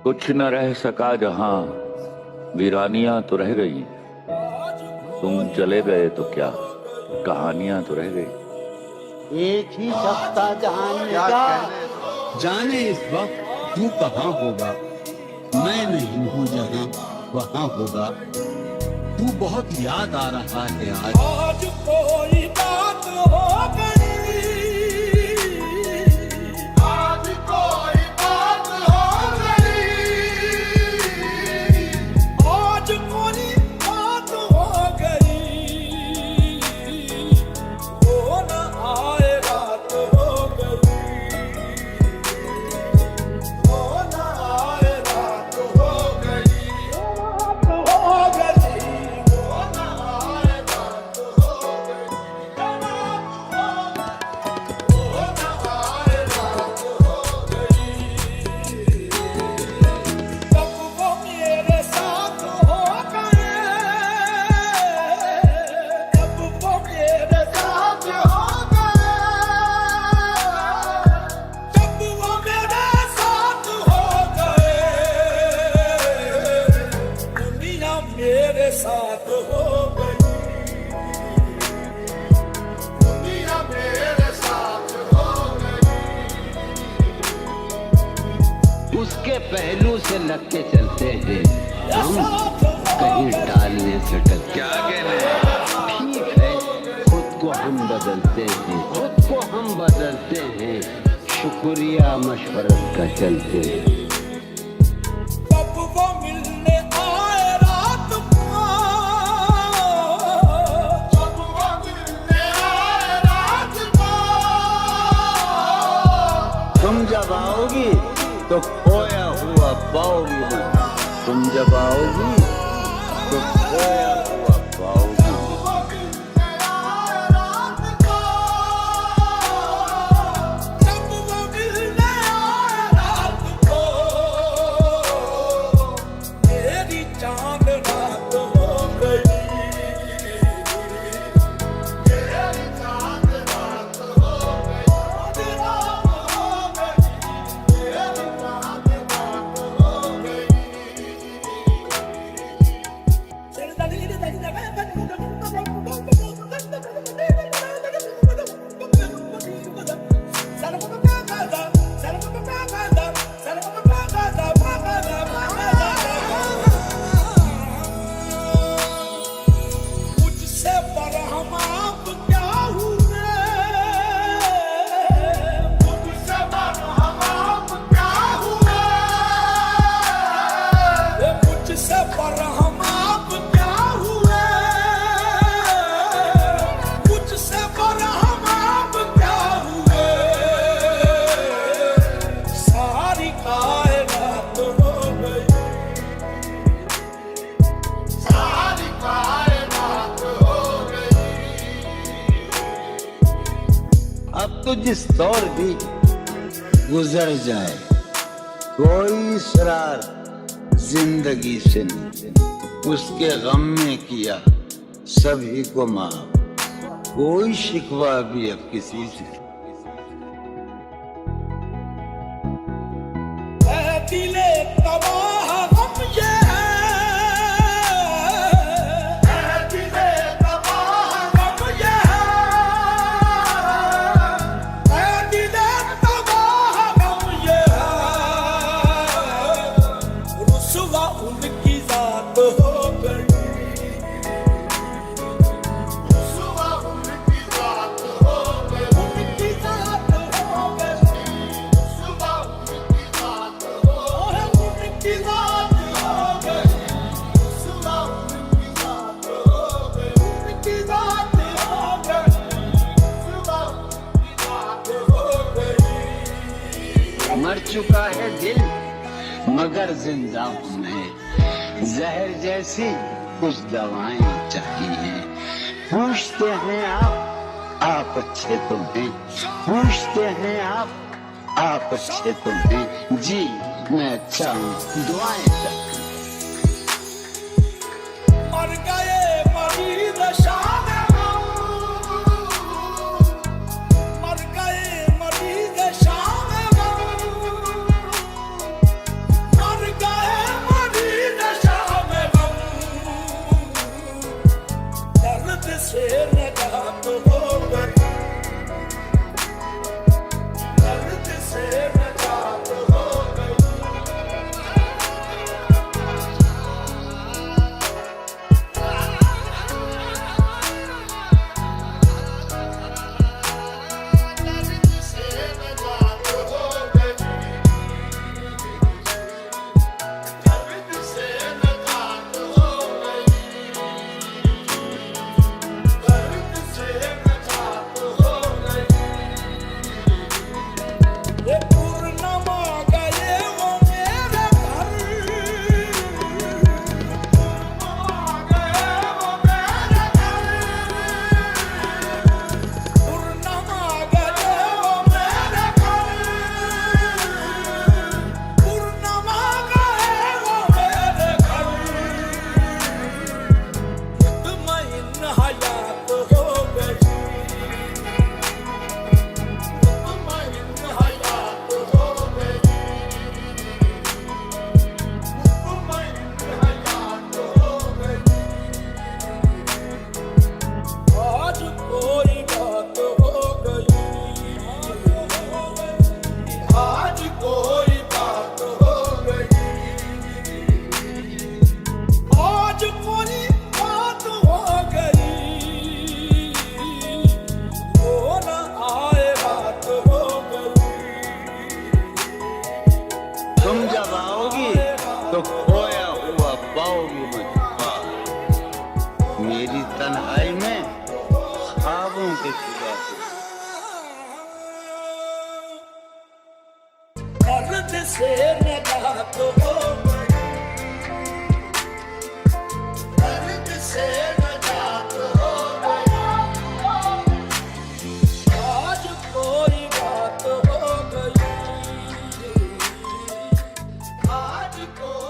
कुछ न रह सका जहां, वीरानियां तो रह गई। तुम चले गए तो क्या, कहानियां तो रह गई। एक ही सप्ताह जहान का जाने इस वक्त तू कहाँ होगा, मैं नहीं हूँ जहाँ वहाँ होगा। तू बहुत याद आ रहा है आज कोई बात हो गई, आज कोई बात हो गई, आज कोई बात हो गई, वो न आए रात हो गई, वो न आए रात हो गई, हो गई, वो न आए रात हो गई, वो न आए रात हो गई। कब वो मेरे साथ हो गए, कब वो मेरे साथ हो गए, जब वो मेरे साथ हो गए, दुनिया मेरे साथ हो गई, दुनिया मेरे साथ हो गई। उसके पहलू से लग के चलते हैं हम, कहीं टालने से डर क्या कहने। ठीक है, खुद को हम बदलते हैं, खुद को हम बदलते हैं, शुक्रिया मशवरत का चलते हैं। कब वो मिलने आए रात को, कब वो मिलने आए रात को, तुम जब आओगी तो खोया हुआ पाओगी, तुम जब आओगी तो खोया हुआ पाओगी। वो मिलने आए रात को, जब वो मिलने आए रात को, मेरी चांद रात हो गई, मेरी चांद रात हो गई, रात हो गई, मेरी चांद रात हो गई। मुझसे बरहम आप क्या हुए, मुझसे बरहम आप क्या हुए, मुझसे बरहम आप क्या हुए, मुझसे बरहम आप क्या हुए, सारी कायनात हो गई, सारी कायनात हो गई। अब तो जिस दौर भी गुजर जाए, कोई इसरार जिंदगी से नहीं, उसके गम में किया सभी को माफ, कोई शिकवा भी अब किसी से। ऐ दिले तबाह गम ये है, ऐ दिले तबाह गम ये है, ऐ दिले तबाह गम ये है, रुसवा उनकी जात हो गई, रुसवा उनकी जात हो गई, उनकी जात हो गई, रुसवा उनकी जात हो गई, उनकी जात हो गई, रुसवा उनकी जात हो गई, उनकी जात हो गई, रुसवा उनकी जात हो गई। मर चुका है दिल मगर जिंदा हूं मैं, जहर जैसी कुछ दवाएं चाहिए। पूछते हैं आप अच्छे तो हैं, पूछते हैं आप अच्छे तो हैं। जी मैं अच्छा हूँ, दुआएं चाहिए। मर गए मरीज शाम, मर गए मरीज शाम, मर जब आओगी तो खोया हुआ पाओगी मुझे। मेरी तन्हाई में ख्वाबों के सिवा दर्द से नजात हो गई, दर्द से नजात हो गई, आज कोई बात हो गई, आज कोई